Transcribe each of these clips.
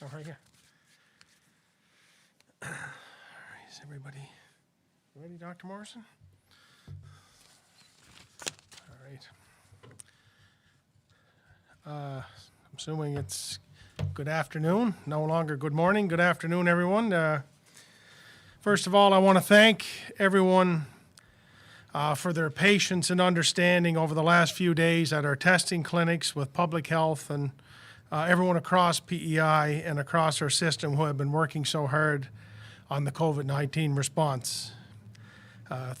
How are you? Is everybody ready, Dr. Morrison? All right. I'm assuming it's good afternoon, no longer good morning. Good afternoon, everyone. First of all, I want to thank everyone for their patience and understanding over the last few days at our testing clinics with public health and everyone across PEI and across our system who have been working so hard on the COVID-19 response.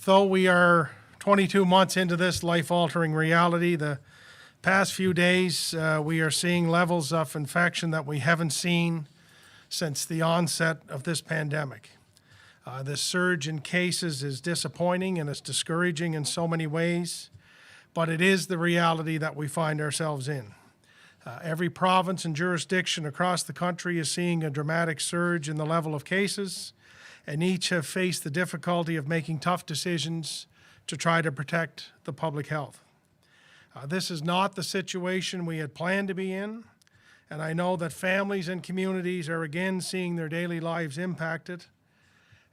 Though we are 22 months into this life-altering reality, the past few days we are seeing levels of infection that we haven't seen since the onset of this pandemic. This surge in cases is disappointing and it's discouraging in so many ways, but it is the reality that we find ourselves in. Every province and jurisdiction across the country is seeing a dramatic surge in the level of cases, and each have faced the difficulty of making tough decisions to try to protect the public health. This is not the situation we had planned to be in, and I know that families and communities are again seeing their daily lives impacted.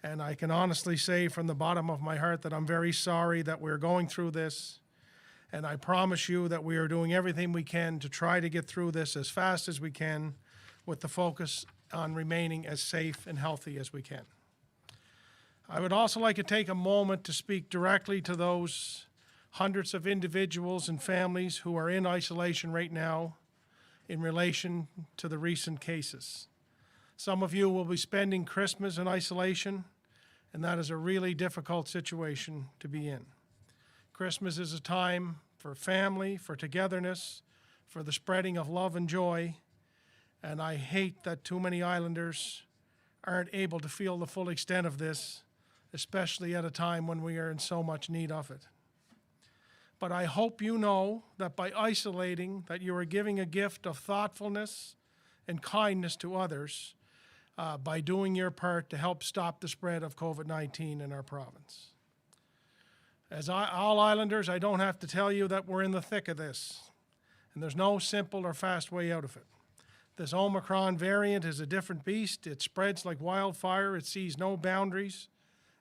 And I can honestly say from the bottom of my heart that I'm very sorry that we're going through this. And I promise you that we are doing everything we can to try to get through this as fast as we can with the focus on remaining as safe and healthy as we can. I would also like to take a moment to speak directly to those hundreds of individuals and families who are in isolation right now in relation to the recent cases. Some of you will be spending Christmas in isolation, and that is a really difficult situation to be in. Christmas is a time for family, for togetherness, for the spreading of love and joy, and I hate that too many Islanders aren't able to feel the full extent of this, especially at a time when we are in so much need of it. But I hope you know that by isolating, that you are giving a gift of thoughtfulness and kindness to others by doing your part to help stop the spread of COVID-19 in our province. As all Islanders, I don't have to tell you that we're in the thick of this, and there's no simple or fast way out of it. This Omicron variant is a different beast. It spreads like wildfire, it sees no boundaries,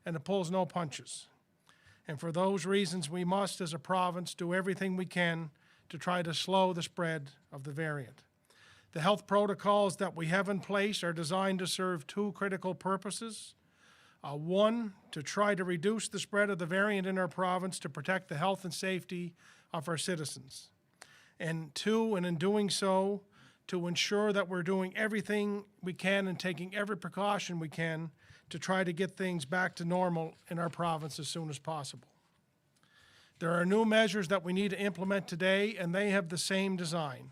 and it pulls no punches. And for those reasons, we must, as a province, do everything we can to try to slow the spread of the variant. The health protocols that we have in place are designed to serve two critical purposes. One, to try to reduce the spread of the variant in our province to protect the health and safety of our citizens. And two, and in doing so, to ensure that we're doing everything we can and taking every precaution we can to try to get things back to normal in our province as soon as possible. There are new measures that we need to implement today, and they have the same design.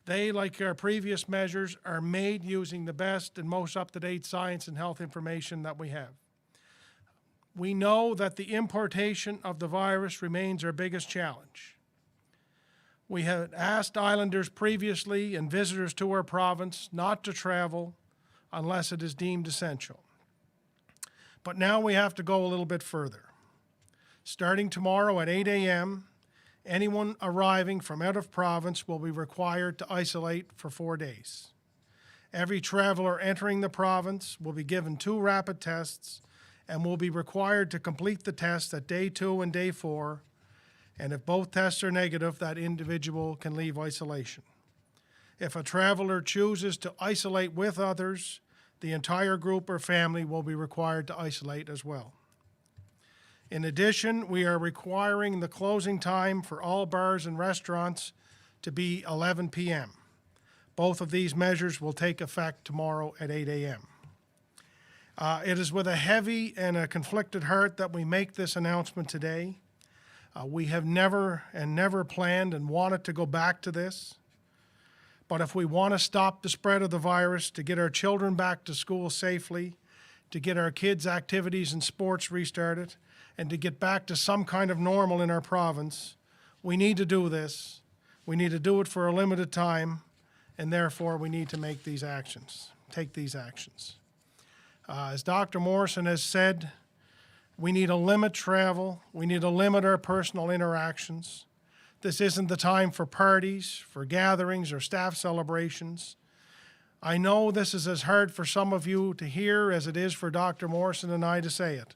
They, like our previous measures, are made using the best and most up-to-date science and health information that we have. We know that the importation of the virus remains our biggest challenge. We had asked Islanders previously and visitors to our province not to travel unless it is deemed essential. But now we have to go a little bit further. Starting tomorrow at 8 a.m., anyone arriving from out of province will be required to isolate for 4 days. Every traveler entering the province will be given 2 rapid tests and will be required to complete the test at day 2 and day 4. And if both tests are negative, that individual can leave isolation. If a traveler chooses to isolate with others, the entire group or family will be required to isolate as well. In addition, we are requiring the closing time for all bars and restaurants to be 11 p.m. Both of these measures will take effect tomorrow at 8 a.m. It is with a heavy and a conflicted heart that we make this announcement today. We have never planned and wanted to go back to this. But if we want to stop the spread of the virus, to get our children back to school safely, to get our kids' activities and sports restarted, and to get back to some kind of normal in our province, we need to do this. We need to do it for a limited time, and therefore we need to take these actions. As Dr. Morrison has said, we need to limit travel. We need to limit our personal interactions. This isn't the time for parties, for gatherings, or staff celebrations. I know this is as hard for some of you to hear as it is for Dr. Morrison and I to say it,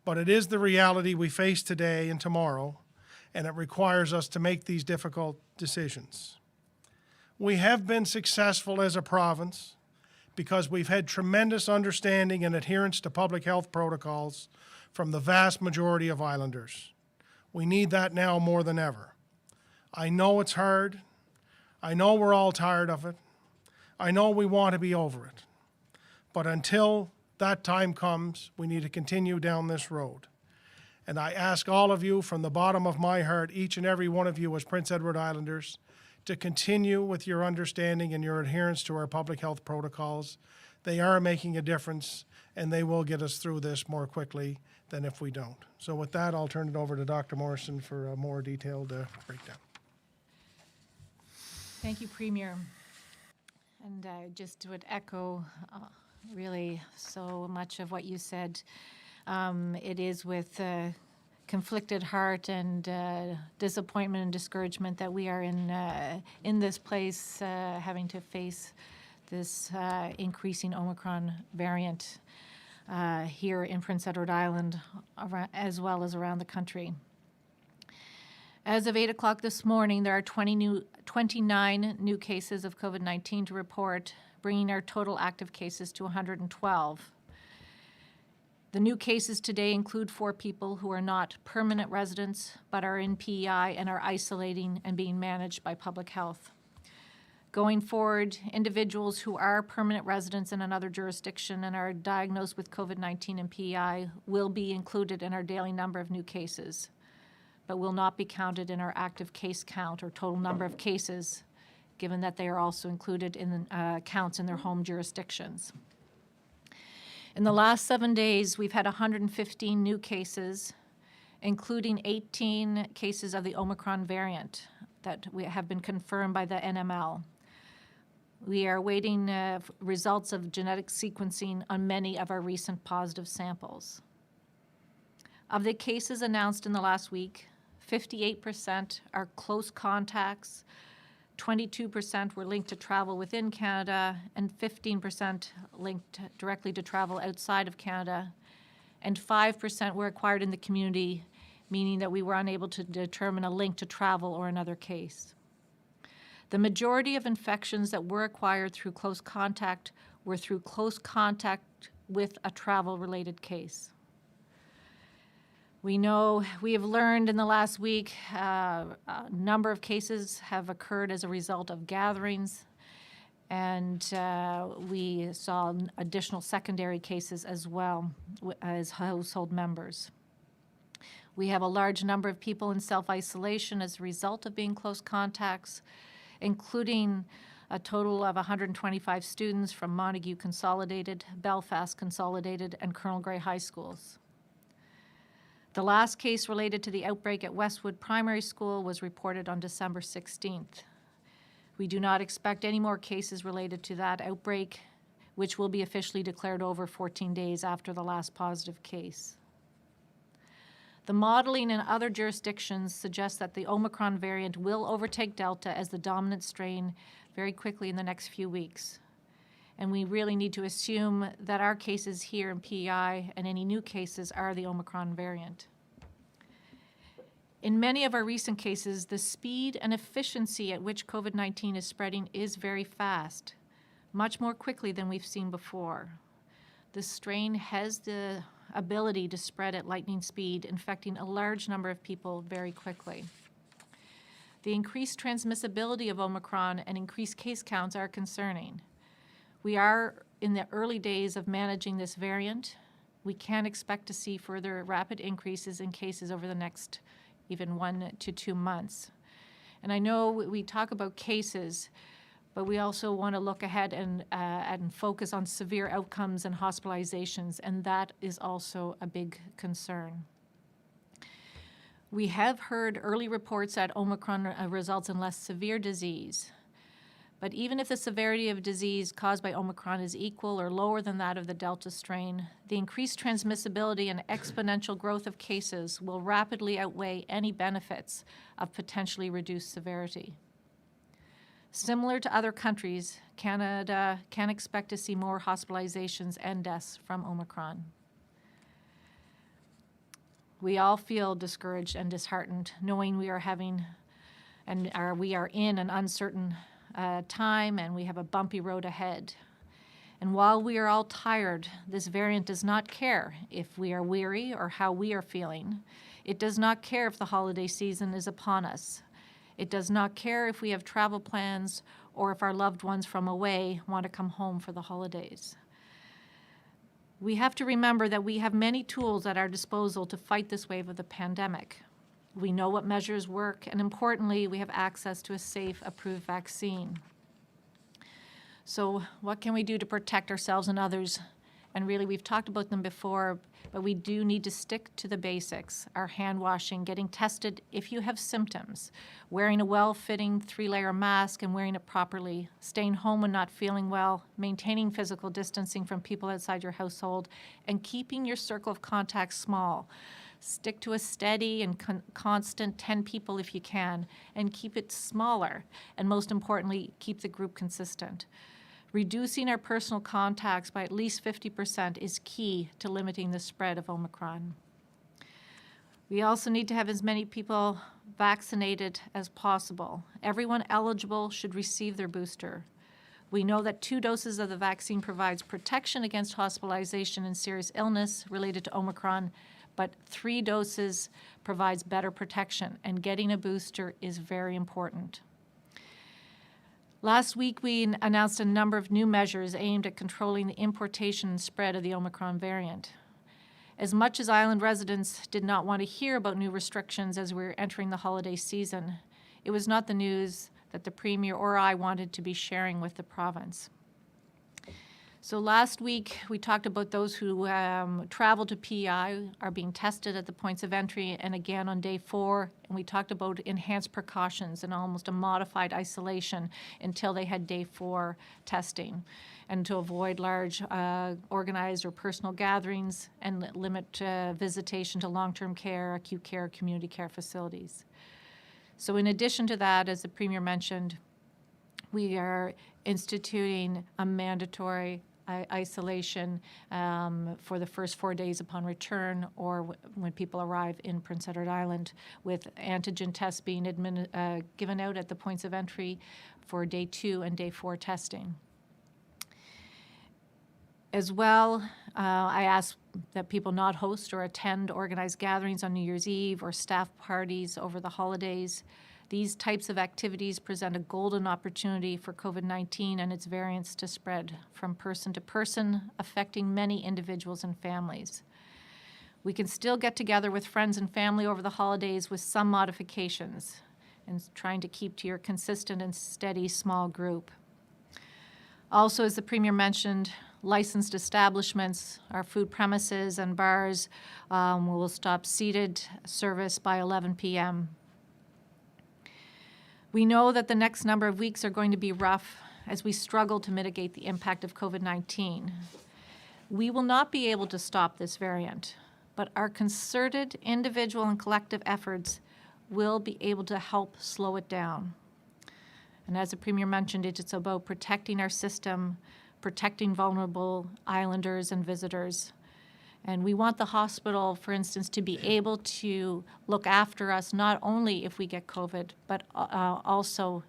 but it is the reality we face today and tomorrow, and it requires us to make these difficult decisions. We have been successful as a province because we've had tremendous understanding and adherence to public health protocols from the vast majority of Islanders. We need that now more than ever. I know it's hard. I know we're all tired of it. I know we want to be over it. But until that time comes, we need to continue down this road. And I ask all of you from the bottom of my heart, each and every one of you as Prince Edward Islanders, to continue with your understanding and your adherence to our public health protocols. They are making a difference, and they will get us through this more quickly than if we don't. So with that, I'll turn it over to Dr. Morrison for a more detailed breakdown. Thank you, Premier. And I just would echo really so much of what you said. It is with conflicted heart and disappointment and discouragement that we are in this place having to face this increasing Omicron variant here in Prince Edward Island, as well as around the country. As of 8 o'clock this morning, there are 29 new cases of COVID-19 to report, bringing our total active cases to 112. The new cases today include 4 people who are not permanent residents but are in PEI and are isolating and being managed by public health. Going forward, individuals who are permanent residents in another jurisdiction and are diagnosed with COVID-19 and PEI will be included in our daily number of new cases, but will not be counted in our active case count or total number of cases, given that they are also included in counts in their home jurisdictions. In the last 7 days, we've had 115 new cases, including 18 cases of the Omicron variant that have been confirmed by the NML. We are awaiting results of genetic sequencing on many of our recent positive samples. Of the cases announced in the last week, 58% are close contacts, 22% were linked to travel within Canada, and 15% linked directly to travel outside of Canada, and 5% were acquired in the community, meaning that we were unable to determine a link to travel or another case. The majority of infections that were acquired through close contact were through close contact with a travel-related case. We have learned in the last week a number of cases have occurred as a result of gatherings, and we saw additional secondary cases as well as household members. We have a large number of people in self-isolation as a result of being close contacts, including a total of 125 students from Montague Consolidated, Belfast Consolidated, and Colonel Grey High Schools. The last case related to the outbreak at Westwood Primary School was reported on December 16th. We do not expect any more cases related to that outbreak, which will be officially declared over 14 days after the last positive case. The modeling in other jurisdictions suggests that the Omicron variant will overtake Delta as the dominant strain very quickly in the next few weeks. And we really need to assume that our cases here in PEI and any new cases are the Omicron variant. In many of our recent cases, the speed and efficiency at which COVID-19 is spreading is very fast, much more quickly than we've seen before. The strain has the ability to spread at lightning speed, infecting a large number of people very quickly. The increased transmissibility of Omicron and increased case counts are concerning. We are in the early days of managing this variant. We can expect to see further rapid increases in cases over the next even 1 to 2 months. And I know we talk about cases, but we also want to look ahead and focus on severe outcomes and hospitalizations, and that is also a big concern. We have heard early reports that Omicron results in less severe disease. But even if the severity of disease caused by Omicron is equal or lower than that of the Delta strain, the increased transmissibility and exponential growth of cases will rapidly outweigh any benefits of potentially reduced severity. Similar to other countries, Canada can expect to see more hospitalizations and deaths from Omicron. We all feel discouraged and disheartened, knowing we are in an uncertain time and we have a bumpy road ahead. And while we are all tired, this variant does not care if we are weary or how we are feeling. It does not care if the holiday season is upon us. It does not care if we have travel plans or if our loved ones from away want to come home for the holidays. We have to remember that we have many tools at our disposal to fight this wave of the pandemic. We know what measures work, and importantly, we have access to a safe, approved vaccine. So what can we do to protect ourselves and others? And really, we've talked about them before, but we do need to stick to the basics. Our hand washing, getting tested if you have symptoms, wearing a well-fitting 3-layer mask and wearing it properly, staying home when not feeling well, maintaining physical distancing from people outside your household, and keeping your circle of contacts small. Stick to a steady and constant 10 people if you can, and keep it smaller. And most importantly, keep the group consistent. Reducing our personal contacts by at least 50% is key to limiting the spread of Omicron. We also need to have as many people vaccinated as possible. Everyone eligible should receive their booster. We know that 2 doses of the vaccine provides protection against hospitalization and serious illness related to Omicron, but 3 doses provides better protection, and getting a booster is very important. Last week, we announced a number of new measures aimed at controlling the importation and spread of the Omicron variant. As much as island residents did not want to hear about new restrictions as we were entering the holiday season, it was not the news that the Premier or I wanted to be sharing with the province. So last week, we talked about those who travel to PEI are being tested at the points of entry and again on day 4. And we talked about enhanced precautions and almost a modified isolation until they had day 4 testing, and to avoid large organized or personal gatherings and limit visitation to long-term care, acute care, community care facilities. So in addition to that, as the Premier mentioned, we are instituting a mandatory isolation for the first 4 days upon return or when people arrive in Prince Edward Island, with antigen tests being given out at the points of entry for day 2 and day 4 testing. As well, I ask that people not host or attend organized gatherings on New Year's Eve or staff parties over the holidays. These types of activities present a golden opportunity for COVID-19 and its variants to spread from person to person, affecting many individuals and families. We can still get together with friends and family over the holidays with some modifications and trying to keep to your consistent and steady small group. Also, as the Premier mentioned, licensed establishments, our food premises and bars will stop seated service by 11 p.m. We know that the next number of weeks are going to be rough as we struggle to mitigate the impact of COVID-19. We will not be able to stop this variant, but our concerted individual and collective efforts will be able to help slow it down. And as the Premier mentioned, it's about protecting our system, protecting vulnerable islanders and visitors. And we want the hospital, for instance, to be able to look after us not only if we get COVID, but also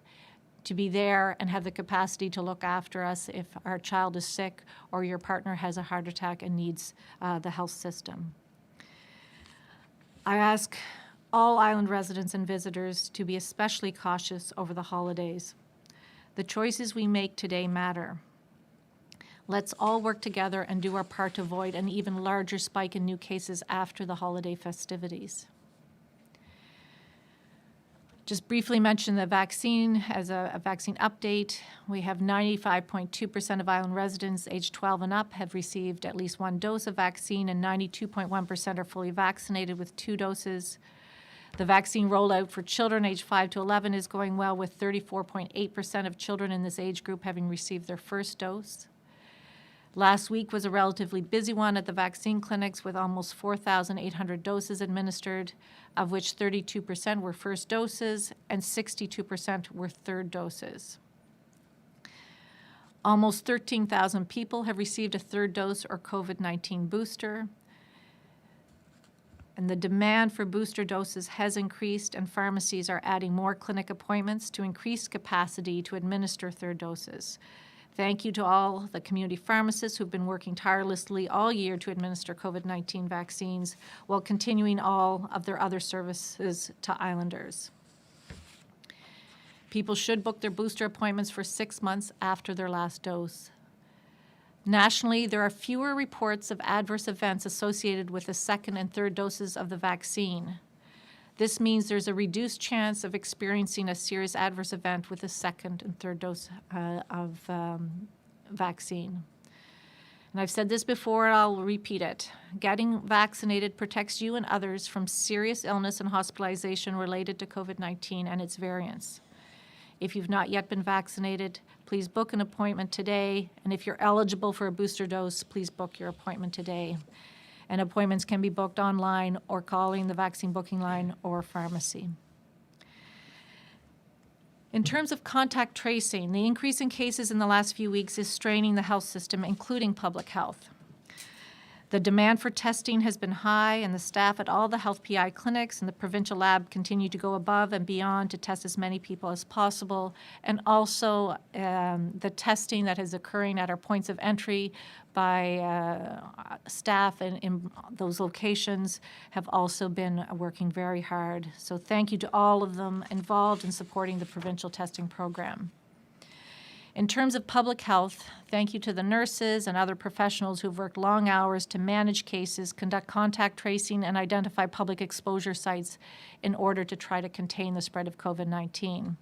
to be there and have the capacity to look after us if our child is sick or your partner has a heart attack and needs the health system. I ask all island residents and visitors to be especially cautious over the holidays. The choices we make today matter. Let's all work together and do our part to avoid an even larger spike in new cases after the holiday festivities. Just briefly mention the vaccine as a vaccine update. We have 95.2% of island residents aged 12 and up have received at least 1 dose of vaccine, and 92.1% are fully vaccinated with 2 doses. The vaccine rollout for children aged 5 to 11 is going well, with 34.8% of children in this age group having received their first dose. Last week was a relatively busy one at the vaccine clinics with almost 4,800 doses administered, of which 32% were first doses and 62% were third doses. Almost 13,000 people have received a third dose or COVID-19 booster. And the demand for booster doses has increased, and pharmacies are adding more clinic appointments to increase capacity to administer third doses. Thank you to all the community pharmacists who've been working tirelessly all year to administer COVID-19 vaccines while continuing all of their other services to Islanders. People should book their booster appointments for 6 months after their last dose. Nationally, there are fewer reports of adverse events associated with the second and third doses of the vaccine. This means there's a reduced chance of experiencing a serious adverse event with the second and third dose of vaccine. And I've said this before, and I'll repeat it. Getting vaccinated protects you and others from serious illness and hospitalization related to COVID-19 and its variants. If you've not yet been vaccinated, please book an appointment today. And if you're eligible for a booster dose, please book your appointment today. And appointments can be booked online or calling the vaccine booking line or pharmacy. In terms of contact tracing, the increase in cases in the last few weeks is straining the health system, including public health. The demand for testing has been high, and the staff at all the health PI clinics and the provincial lab continue to go above and beyond to test as many people as possible. And also the testing that is occurring at our points of entry by staff in those locations have also been working very hard. So thank you to all of them involved in supporting the provincial testing program. In terms of public health, thank you to the nurses and other professionals who've worked long hours to manage cases, conduct contact tracing, and identify public exposure sites in order to try to contain the spread of COVID-19.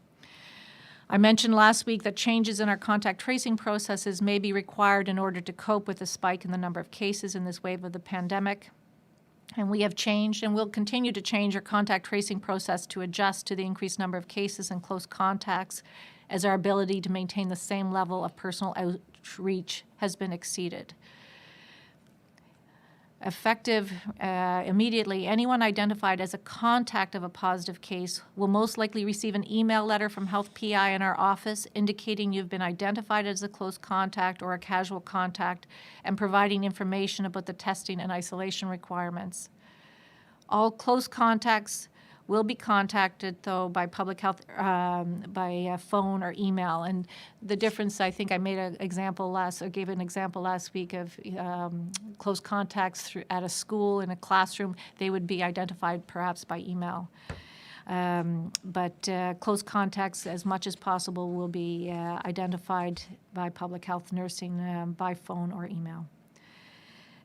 I mentioned last week that changes in our contact tracing processes may be required in order to cope with the spike in the number of cases in this wave of the pandemic. And we have changed and will continue to change our contact tracing process to adjust to the increased number of cases and close contacts, as our ability to maintain the same level of personal outreach has been exceeded. Effective immediately, anyone identified as a contact of a positive case will most likely receive an email letter from Health PI in our office indicating you've been identified as a close contact or a casual contact and providing information about the testing and isolation requirements. All close contacts will be contacted, though, by public health, by phone or email. And the difference, I think I made an example gave an example last week of close contacts at a school, in a classroom. They would be identified perhaps by email. But close contacts, as much as possible, will be identified by public health nursing by phone or email.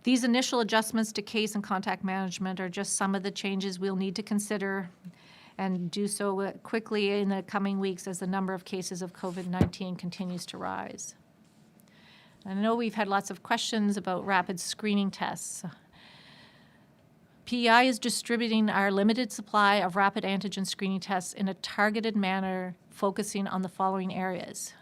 These initial adjustments to case and contact management are just some of the changes we'll need to consider and do so quickly in the coming weeks as the number of cases of COVID-19 continues to rise. I know we've had lots of questions about rapid screening tests. PEI is distributing our limited supply of rapid antigen screening tests in a targeted manner, focusing on the following areas: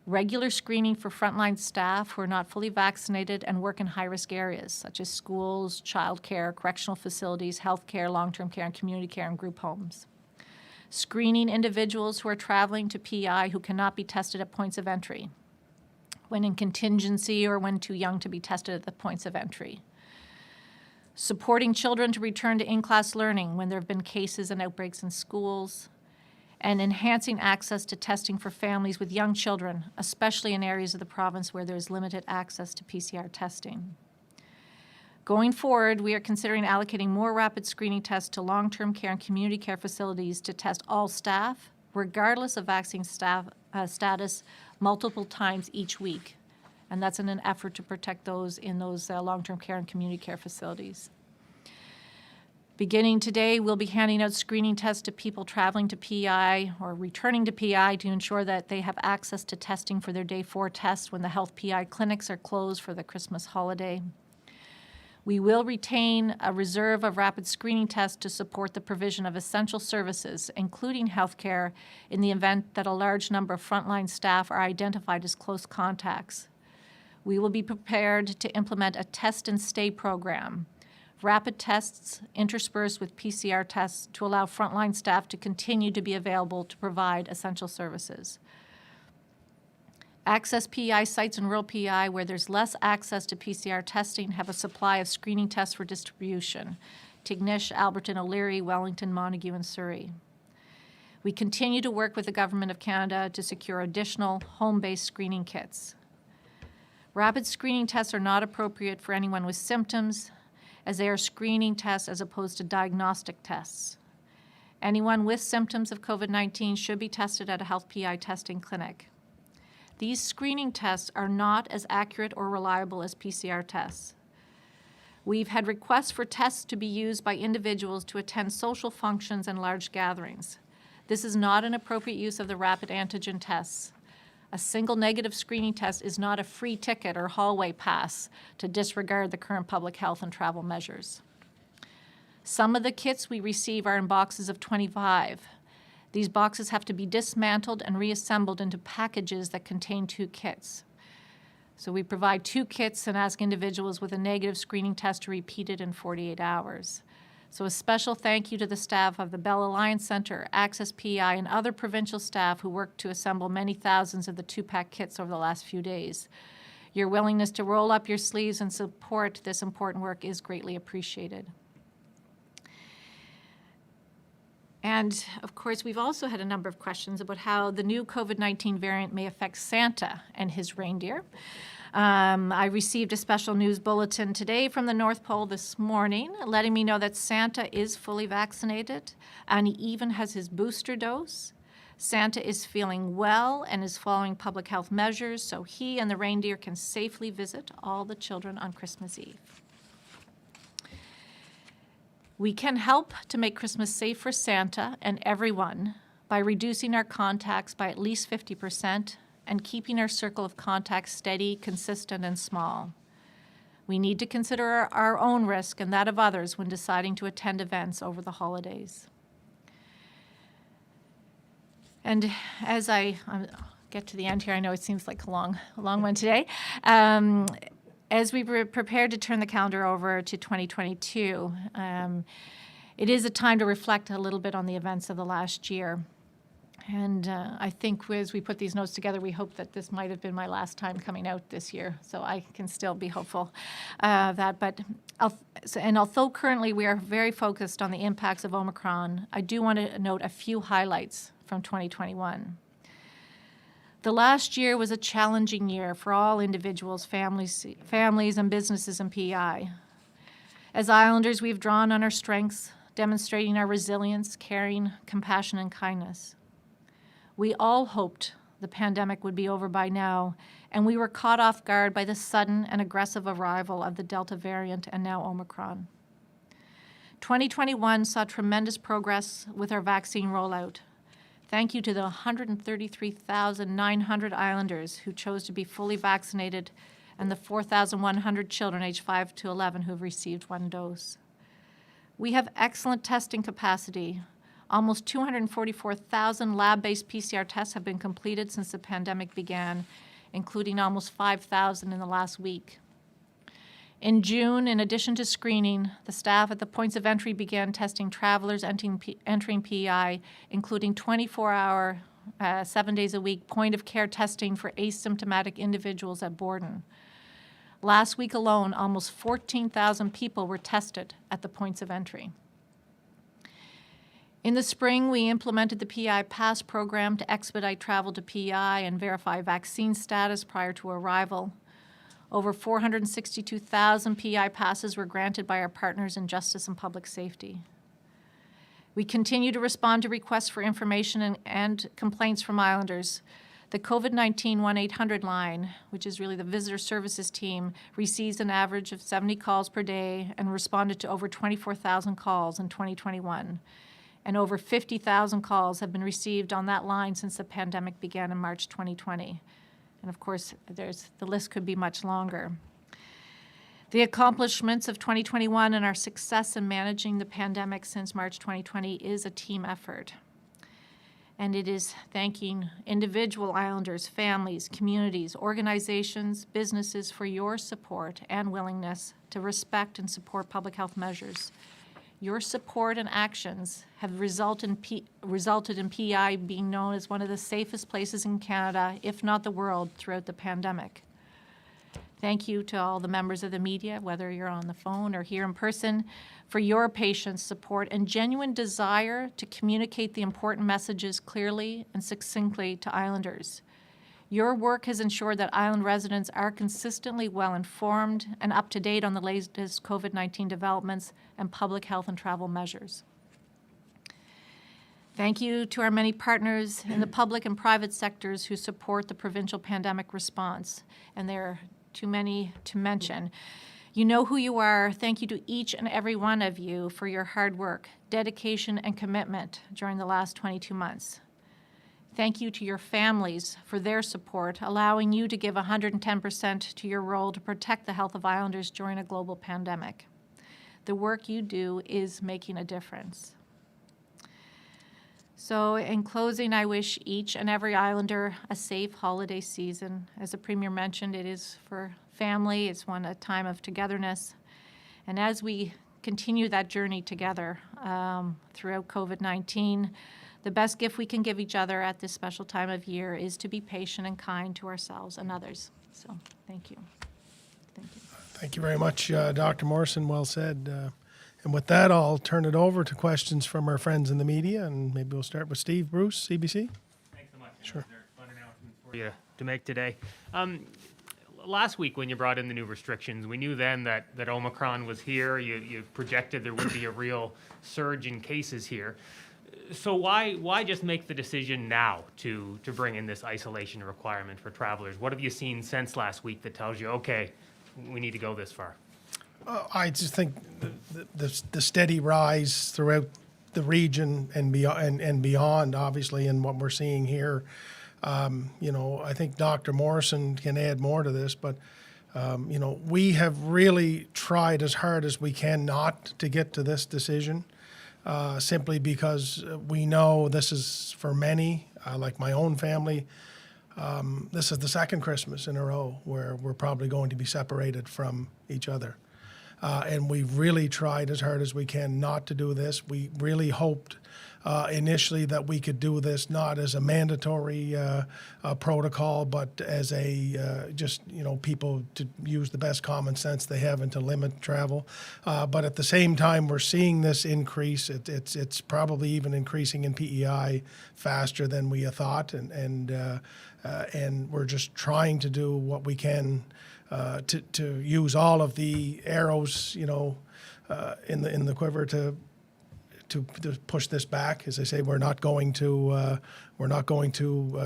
regular screening for frontline staff who are not fully vaccinated and work in high-risk areas, such as schools, childcare, correctional facilities, healthcare, long-term care, and community care and group homes. Screening individuals who are traveling to PEI who cannot be tested at points of entry, when in contingency or when too young to be tested at the points of entry. Supporting children to return to in-class learning when there have been cases and outbreaks in schools, and enhancing access to testing for families with young children, especially in areas of the province where there is limited access to PCR testing. Going forward, we are considering allocating more rapid screening tests to long-term care and community care facilities to test all staff, regardless of vaccine status, multiple times each week. And that's in an effort to protect those in those long-term care and community care facilities. Beginning today, we'll be handing out screening tests to people traveling to PEI or returning to PEI to ensure that they have access to testing for their Day 4 test when the health PEI clinics are closed for the Christmas holiday. We will retain a reserve of rapid screening tests to support the provision of essential services, including healthcare, in the event that a large number of frontline staff are identified as close contacts. We will be prepared to implement a test and stay program, rapid tests interspersed with PCR tests to allow frontline staff to continue to be available to provide essential services. Access PEI sites in rural PEI where there's less access to PCR testing have a supply of screening tests for distribution. Tignish, Alberton, O'Leary, Wellington, Montague, and Surrey. We continue to work with the Government of Canada to secure additional home-based screening kits. Rapid screening tests are not appropriate for anyone with symptoms, as they are screening tests as opposed to diagnostic tests. Anyone with symptoms of COVID-19 should be tested at a health PI testing clinic. These screening tests are not as accurate or reliable as PCR tests. We've had requests for tests to be used by individuals to attend social functions and large gatherings. This is not an appropriate use of the rapid antigen tests. A single negative screening test is not a free ticket or hallway pass to disregard the current public health and travel measures. Some of the kits we receive are in boxes of 25. These boxes have to be dismantled and reassembled into packages that contain 2 kits. So we provide 2 kits and ask individuals with a negative screening test to repeat it in 48 hours. So a special thank you to the staff of the Bell Alliance Centre, Access PEI, and other provincial staff who worked to assemble many thousands of the 2-pack kits over the last few days. Your willingness to roll up your sleeves and support this important work is greatly appreciated. And of course, we've also had a number of questions about how the new COVID-19 variant may affect Santa and his reindeer. I received a special news bulletin today from the North Pole this morning, letting me know that Santa is fully vaccinated and he even has his booster dose. Santa is feeling well and is following public health measures, so he and the reindeer can safely visit all the children on Christmas Eve. We can help to make Christmas safe for Santa and everyone by reducing our contacts by at least 50% and keeping our circle of contacts steady, consistent, and small. We need to consider our own risk and that of others when deciding to attend events over the holidays. And as I get to the end here, I know it seems like a long one today. As we prepare to turn the calendar over to 2022, it is a time to reflect a little bit on the events of the last year. And I think as we put these notes together, we hope that this might have been my last time coming out this year, so I can still be hopeful that. But although currently we are very focused on the impacts of Omicron, I do want to note a few highlights from 2021. The last year was a challenging year for all individuals, families, and businesses in PEI. As Islanders, we've drawn on our strengths, demonstrating our resilience, caring, compassion, and kindness. We all hoped the pandemic would be over by now, and we were caught off guard by the sudden and aggressive arrival of the Delta variant and now Omicron. 2021 saw tremendous progress with our vaccine rollout. Thank you to the 133,900 Islanders who chose to be fully vaccinated and the 4,100 children aged 5 to 11 who have received 1 dose. We have excellent testing capacity. Almost 244,000 lab-based PCR tests have been completed since the pandemic began, including almost 5,000 in the last week. In June, in addition to screening, the staff at the points of entry began testing travelers entering PEI, including 24-hour, 7 days a week, point-of-care testing for asymptomatic individuals at Borden. Last week alone, almost 14,000 people were tested at the points of entry. In the spring, we implemented the PEI Pass program to expedite travel to PEI and verify vaccine status prior to arrival. Over 462,000 PEI passes were granted by our partners in justice and public safety. We continue to respond to requests for information and complaints from Islanders. The COVID-19 1-800 line, which is really the visitor services team, receives an average of 70 calls per day and responded to over 24,000 calls in 2021. And over 50,000 calls have been received on that line since the pandemic began in March 2020. And of course, the list could be much longer. The accomplishments of 2021 and our success in managing the pandemic since March 2020 is a team effort. And it is thanking individual Islanders, families, communities, organizations, businesses for your support and willingness to respect and support public health measures. Your support and actions have resulted in PEI being known as one of the safest places in Canada, if not the world, throughout the pandemic. Thank you to all the members of the media, whether you're on the phone or here in person, for your patience, support, and genuine desire to communicate the important messages clearly and succinctly to Islanders. Your work has ensured that Island residents are consistently well-informed and up-to-date on the latest COVID-19 developments and public health and travel measures. Thank you to our many partners in the public and private sectors who support the provincial pandemic response, and there are too many to mention. You know who you are. Thank you to each and every one of you for your hard work, dedication, and commitment during the last 22 months. Thank you to your families for their support, allowing you to give 110% to your role to protect the health of Islanders during a global pandemic. The work you do is making a difference. So in closing, I wish each and every Islander a safe holiday season. As the Premier mentioned, it is for family, it's a time of togetherness. And as we continue that journey together throughout COVID-19, the best gift we can give each other at this special time of year is to be patient and kind to ourselves and others. So thank you. Thank you. Thank you very much, Dr. Morrison. Well said. And with that, I'll turn it over to questions from our friends in the media, and maybe we'll start with Steve Bruce, CBC. Thanks so much. Sure. There are fun announcements for you to make today. Last week when you brought in the new restrictions, we knew then that Omicron was here. You projected there would be a real surge in cases here. So why just make the decision now to bring in this isolation requirement for travelers? What have you seen since last week that tells you, okay, we need to go this far? I just think the steady rise throughout the region and beyond, obviously, and what we're seeing here. I think Dr. Morrison can add more to this, but we have really tried as hard as we can not to get to this decision. Simply because we know this is, for many, like my own family, this is the second Christmas in a row where we're probably going to be separated from each other. And we've really tried as hard as we can not to do this. We really hoped initially that we could do this not as a mandatory protocol, but as a people to use the best common sense they have and to limit travel. But at the same time, we're seeing this increase. It's probably even increasing in PEI faster than we thought, and we're just trying to do what we can to use all of the arrows, in the quiver to push this back. As I say, we're not going to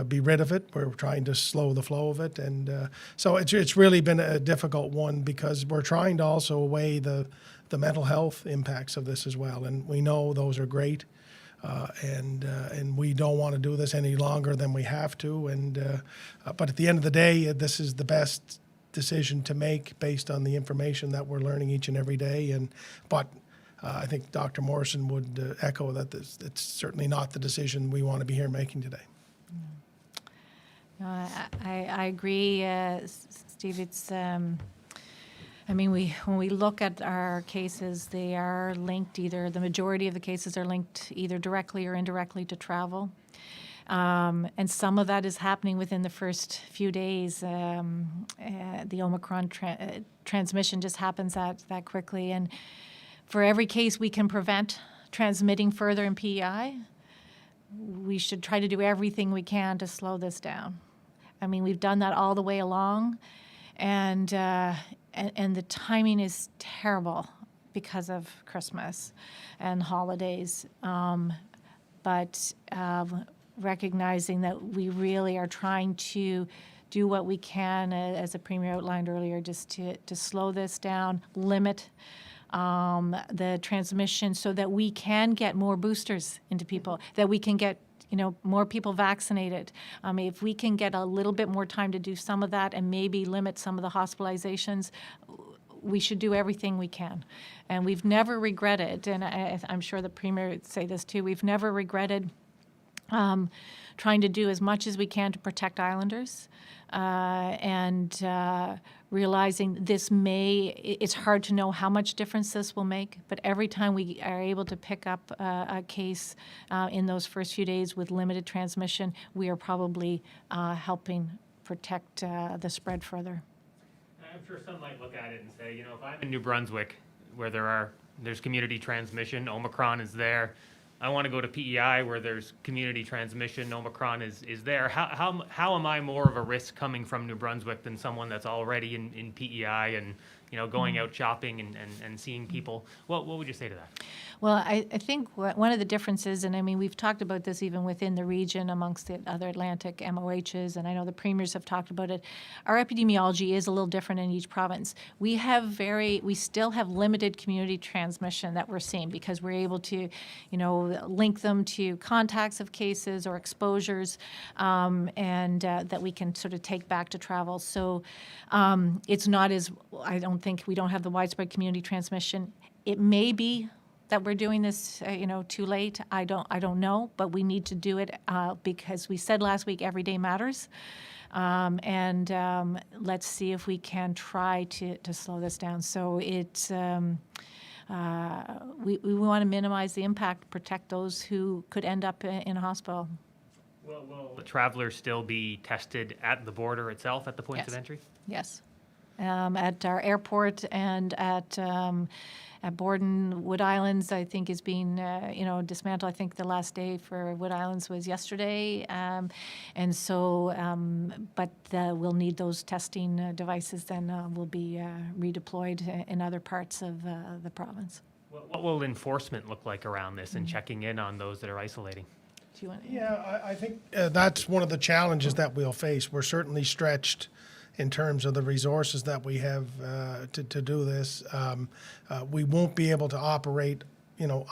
be rid of it. We're trying to slow the flow of it, and so it's really been a difficult one because we're trying to also weigh the mental health impacts of this as well, and we know those are great, and we don't want to do this any longer than we have to, but at the end of the day, this is the best decision to make based on the information that we're learning each and every day, but I think Dr. Morrison would echo that it's certainly not the decision we want to be here making today. I agree, Steve. It's, when we look at our cases, they are linked the majority of the cases are linked either directly or indirectly to travel. And some of that is happening within the first few days. The Omicron transmission just happens that quickly. And for every case we can prevent transmitting further in PEI, we should try to do everything we can to slow this down. We've done that all the way along, and the timing is terrible because of Christmas and holidays. But recognizing that we really are trying to do what we can, as the Premier outlined earlier, just to slow this down, limit the transmission so that we can get more boosters into people, that we can get more people vaccinated. If we can get a little bit more time to do some of that and maybe limit some of the hospitalizations, we should do everything we can. And we've never regretted, and I'm sure the Premier would say this too, we've never regretted trying to do as much as we can to protect islanders, and realizing it's hard to know how much difference this will make, but every time we are able to pick up a case in those first few days with limited transmission, we are probably helping protect the spread further. I'm sure some might look at it and say, if I'm in New Brunswick, where there's community transmission, Omicron is there. I want to go to PEI where there's community transmission, Omicron is there. How am I more of a risk coming from New Brunswick than someone that's already in PEI and going out shopping and seeing people? What would you say to that? Well, I think one of the differences, and I mean, we've talked about this even within the region amongst the other Atlantic MOHs, and I know the premiers have talked about it. Our epidemiology is a little different in each province. We still have limited community transmission that we're seeing because we're able to, link them to contacts of cases or exposures, and that we can sort of take back to travel. So it's not as, I don't think we don't have the widespread community transmission. It may be that we're doing this, too late. I don't know, but we need to do it because we said last week every day matters, and let's see if we can try to slow this down. So it's we want to minimize the impact, protect those who could end up in a hospital. Will the travelers still be tested at the border itself, at the points of Yes. entry? Yes, at our airport and at Borden, Wood Islands, I think is being dismantled. I think the last day for Wood Islands was yesterday, and so but we'll need those testing devices. Then will be redeployed in other parts of the province. What will enforcement look like around this and checking in on those that are isolating? Do you want? Yeah, I think that's one of the challenges that we'll face. We're certainly stretched in terms of the resources that we have to do this. We won't be able to operate,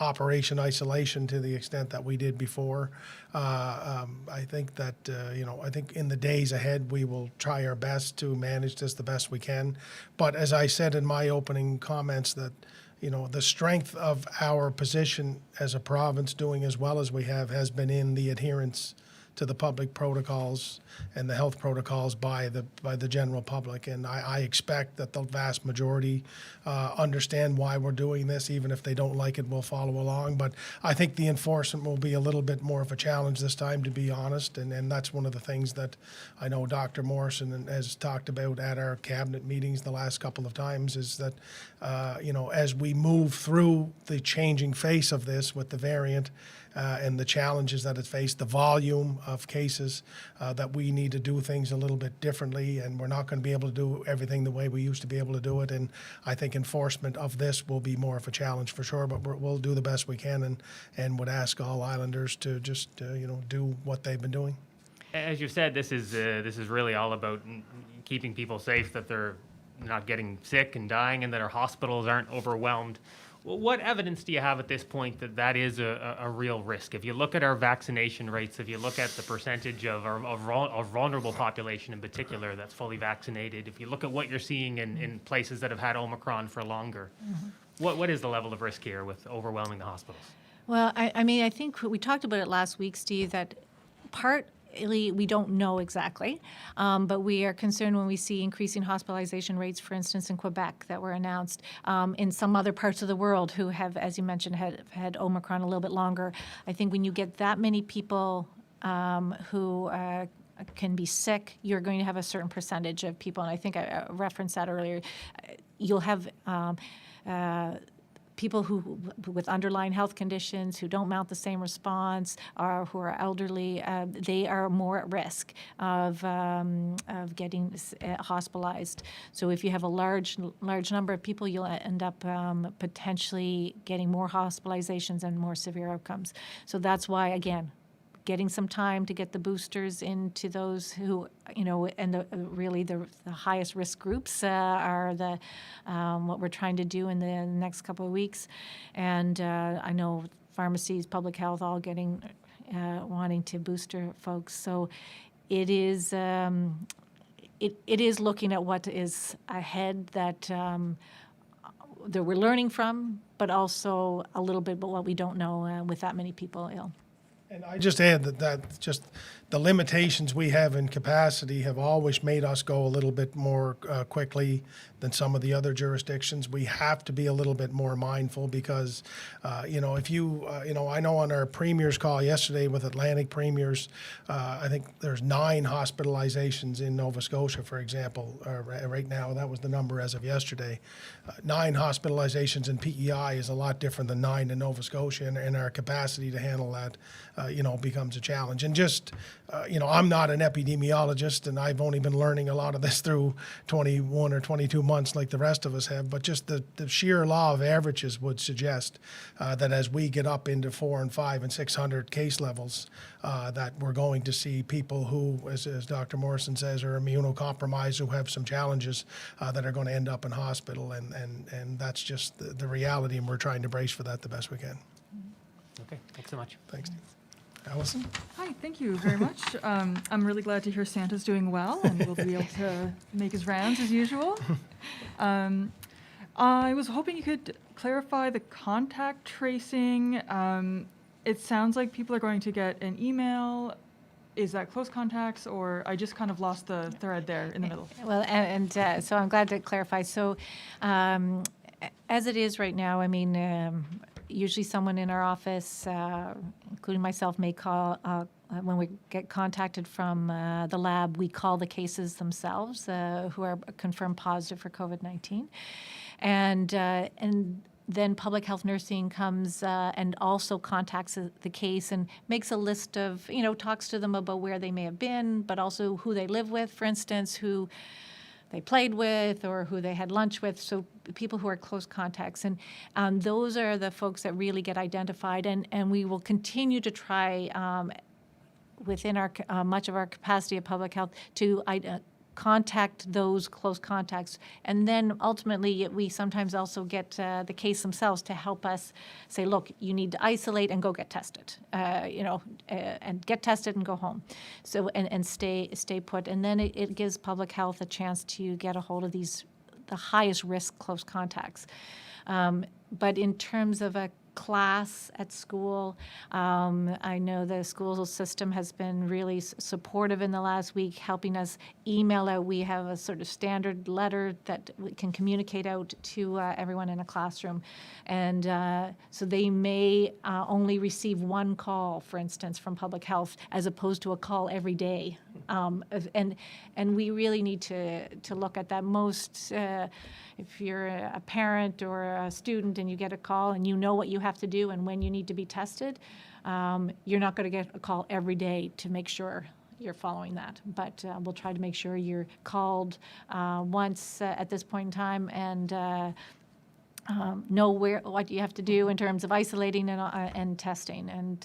Operation Isolation to the extent that we did before. I think that, I think in the days ahead, we will try our best to manage this the best we can. But as I said in my opening comments, that the strength of our position as a province, doing as well as we have, has been in the adherence to the public protocols and the health protocols by the general public. And I expect that the vast majority understand why we're doing this. Even if they don't like it, we'll follow along. But I think the enforcement will be a little bit more of a challenge this time, to be honest. And that's one of the things that I know Dr. Morrison has talked about at our cabinet meetings the last couple of times, is that, as we move through the changing face of this with the variant, and the challenges that it faced, the volume of cases, that we need to do things a little bit differently, and we're not going to be able to do everything the way we used to be able to do it. And I think enforcement of this will be more of a challenge for sure, but we'll do the best we can, and would ask all islanders to just do what they've been doing. As you said, this is really all about keeping people safe, that they're not getting sick and dying, and that our hospitals aren't overwhelmed. What evidence do you have at this point that is a real risk? If you look at our vaccination rates, if you look at the percentage of our vulnerable population in particular that's fully vaccinated, if you look at what you're seeing in places that have had Omicron for longer, what is the level of risk here with overwhelming the hospitals? Well, I mean, I think we talked about it last week, Steve, that partly we don't know exactly, but we are concerned when we see increasing hospitalization rates, for instance, in Quebec that were announced, in some other parts of the world who have, as you mentioned, had Omicron a little bit longer. I think when you get that many people who can be sick, you're going to have a certain percentage of people, and I think I referenced that earlier. You'll have people who with underlying health conditions who don't mount the same response, or who are elderly, they are more at risk of getting hospitalized. So if you have a large number of people, you'll end up potentially getting more hospitalizations and more severe outcomes. So that's why, again, getting some time to get the boosters into those who, and really the highest risk groups are what we're trying to do in the next couple of weeks. And I know pharmacies, public health, all getting, wanting to booster folks. So it is, it is looking at what is ahead that we're learning from, but also a little bit about what we don't know with that many people ill. And I just add that just the limitations we have in capacity have always made us go a little bit more quickly than some of the other jurisdictions. We have to be a little bit more mindful because, if you, I know on our premier's call yesterday with Atlantic Premiers, I think there's 9 hospitalizations in Nova Scotia, for example, right now. That was the number as of yesterday. 9 hospitalizations in PEI is a lot different than 9 in Nova Scotia, and our capacity to handle that, becomes a challenge. And just, I'm not an epidemiologist, and I've only been learning a lot of this through 21 or 22 months like the rest of us have, but just the sheer law of averages would suggest that as we get up into 400 and 500 and 600 case levels, that we're going to see people who, as Dr. Morrison says, are immunocompromised, who have some challenges that are going to end up in hospital, and that's just the reality, and we're trying to brace for that the best we can. Okay, thanks so much. Thanks, Steve. Allison? Hi, thank you very much. I'm really glad to hear Santa's doing well and will be able to make his rounds as usual. I was hoping you could clarify the contact tracing. It sounds like people are going to get an email. Is that close contacts, or I just kind of lost the thread there in the middle? Well, so I'm glad to clarify. So as it is right now, usually someone in our office, including myself, may call, when we get contacted from the lab, we call the cases themselves who are confirmed positive for COVID-19. And then public health nursing comes and also contacts the case and makes a list of, talks to them about where they may have been, but also who they live with, for instance, who they played with or who they had lunch with, so people who are close contacts. And those are the folks that really get identified, and we will continue to try within our much of our capacity of public health to contact those close contacts. And then ultimately, we sometimes also get the case themselves to help us say, look, you need to isolate and go get tested, and get tested and go home. So, and stay put. And then it gives public health a chance to get a hold of the highest risk close contacts. But in terms of a class at school, I know the school system has been really supportive in the last week, helping us email out. We have a sort of standard letter that we can communicate out to everyone in a classroom. And so they may only receive one call, for instance, from public health, as opposed to a call every day. And we really need to look at that. Most, if you're a parent or a student and you get a call and you know what you have to do and when you need to be tested, you're not going to get a call every day to make sure you're following that. But we'll try to make sure you're called once at this point in time and know what you have to do in terms of isolating and testing. And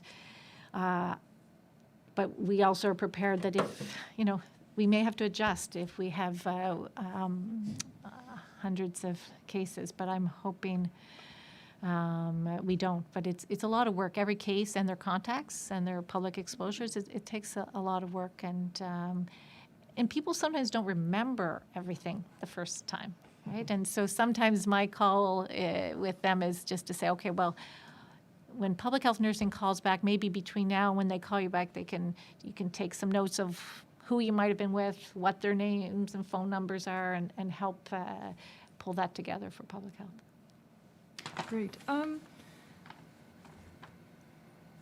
but we also are prepared that if, we may have to adjust if we have hundreds of cases, but I'm hoping we don't. But it's a lot of work. Every case and their contacts and their public exposures, it takes a lot of work. And people sometimes don't remember everything the first time, right? And so sometimes my call with them is just to say, okay, well, when public health nursing calls back, maybe between now and when they call you back, you can take some notes of who you might have been with, what their names and phone numbers are, and help pull that together for public health. Great.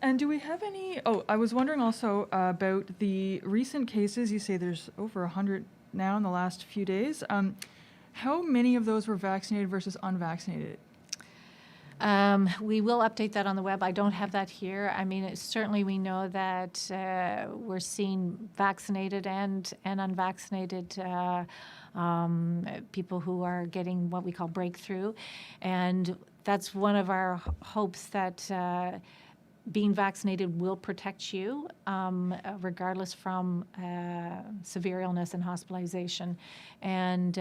And do we have any, I was wondering also about the recent cases. You say there's over 100 now in the last few days. How many of those were vaccinated versus unvaccinated? We will update that on the web. I don't have that here. Certainly we know that we're seeing vaccinated and unvaccinated people who are getting what we call breakthrough. And that's one of our hopes, that being vaccinated will protect you regardless from severe illness and hospitalization. And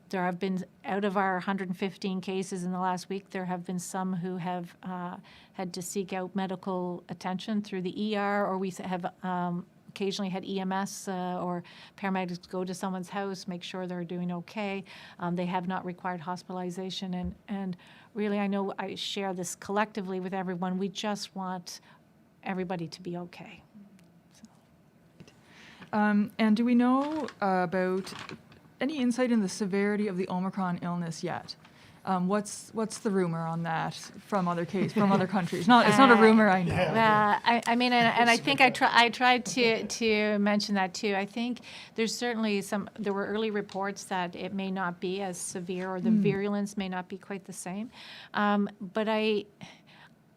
there have been, out of our 115 cases in the last week, there have been some who have had to seek out medical attention through the ER, or we have occasionally had EMS or paramedics go to someone's house, make sure they're doing okay. They have not required hospitalization. And really, I know I share this collectively with everyone. We just want everybody to be okay. And do we know about any insight in the severity of the Omicron illness yet? What's the rumor on that from other countries? It's not a rumor, I know. Well, I mean, and I think I tried to mention that too. I think there's certainly there were early reports that it may not be as severe, or the virulence may not be quite the same. But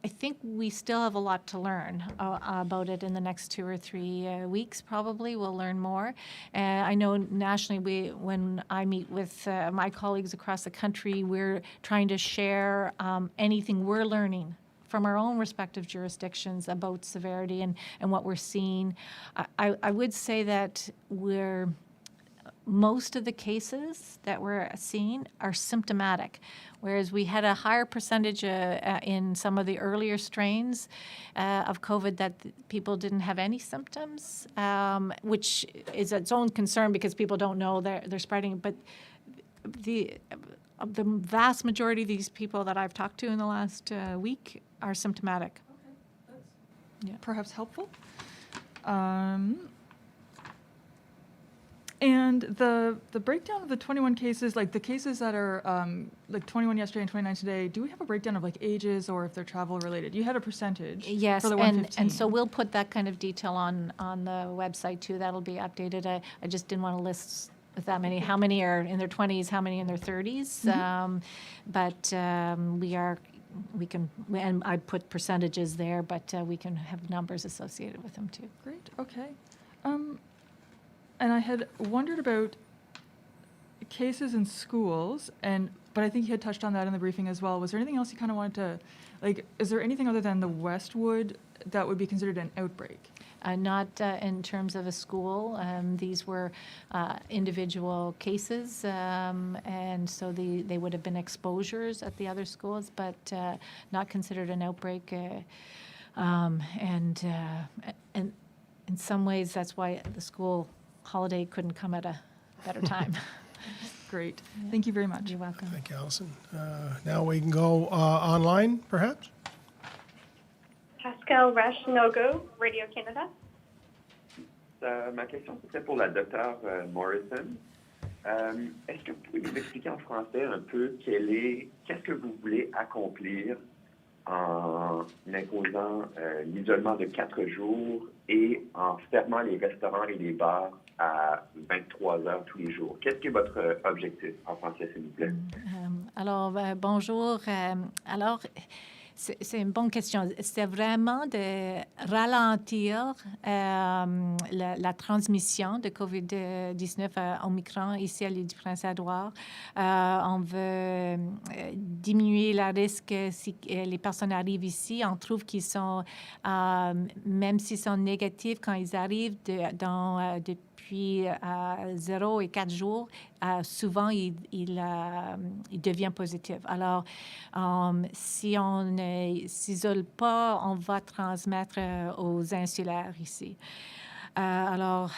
I think we still have a lot to learn about it in the next 2 or 3 weeks. Probably we'll learn more. I know nationally, when I meet with my colleagues across the country, we're trying to share anything we're learning from our own respective jurisdictions about severity and what we're seeing. I would say that most of the cases that we're seeing are symptomatic, whereas we had a higher percentage in some of the earlier strains of COVID that people didn't have any symptoms, which is its own concern because people don't know they're spreading. But the vast majority of these people that I've talked to in the last week are symptomatic. Okay. That's perhaps helpful. And the breakdown of the 21 cases, like the cases that are like 21 yesterday and 29 today, do we have a breakdown of like ages or if they're travel related? You had a percentage. Yes, for the and 115. so we'll put that kind of detail on the website too. That'll be updated. I just didn't want to list that many. How many are in their 20s? How many in their 30s? But we can, and I put percentages there, but we can have numbers associated with them too. Great. Okay. And I had wondered about cases in schools, but I think you had touched on that in the briefing as well. Was there anything else you kind of wanted to, like, is there anything other than the Westwood that would be considered an outbreak? Not in terms of a school. These were individual cases, and so they would have been exposures at the other schools, but not considered an outbreak. And in some ways, that's why the school holiday couldn't come at a better time. Great. Thank you very much. You're welcome. Thank you, Alison. Now we can go online, perhaps? Pascal Rachnogo, Radio Canada. Ma question, c'était pour la docteure Morrison. Est-ce que vous pouvez nous expliquer en français un peu qu'est-ce que vous voulez accomplir en imposant l'isolement de 4 jours et en fermant les restaurants et les bars à 23 heures tous les jours? Qu'est-ce qui est votre objectif en français, s'il vous plaît? Alors, bonjour. Alors, c'est une bonne question. C'est vraiment de ralentir la transmission de COVID-19 à Omicron ici à l'île du Prince-Édouard. On veut diminuer le risque si les personnes arrivent ici. On trouve qu'ils sont, même s'ils sont négatifs, quand ils arrivent depuis 0 et 4 jours, souvent, il devient positif. Alors, si on ne s'isole pas, on va transmettre aux insulaires ici. Alors,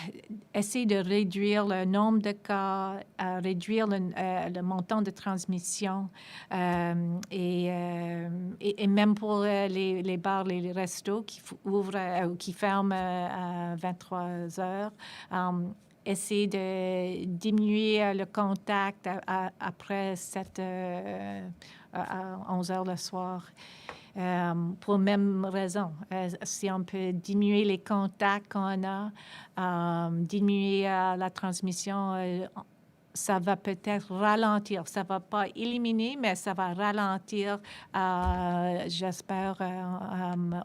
essayer de réduire le nombre de cas, réduire le montant de transmission et même pour les bars, les restos qui ouvrent ou qui ferment à 23 heures, essayer de diminuer le contact après 11 heures le soir. Pour la même raison. Si on peut diminuer les contacts qu'on a, diminuer la transmission, ça va peut-être ralentir. Ça ne va pas éliminer, mais ça va ralentir, j'espère,